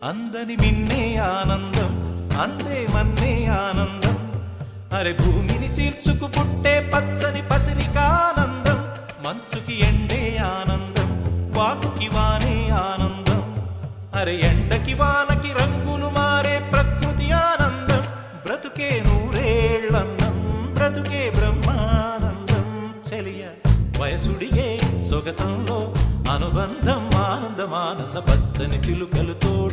అందని మిన్నే ఆనందం అందే మన్నే ఆనందం అరే భూమిని చీల్చుకు పుట్టే పచ్చని పసిరికానందం మంచుకి ఎండే ఆనందం వాకుకి వానే ఆనందం అరే ఎండకి వానకి రంగులు మారే ప్రకృతి ఆనందం బ్రతుకే నూరేళ్ళన్నం బ్రతుకే బ్రహ్మానందం చెలియ వయసుడియే సొగతంలో అనుబంధం ఆనందం ఆనంద పచ్చని చిలుకలు తోడు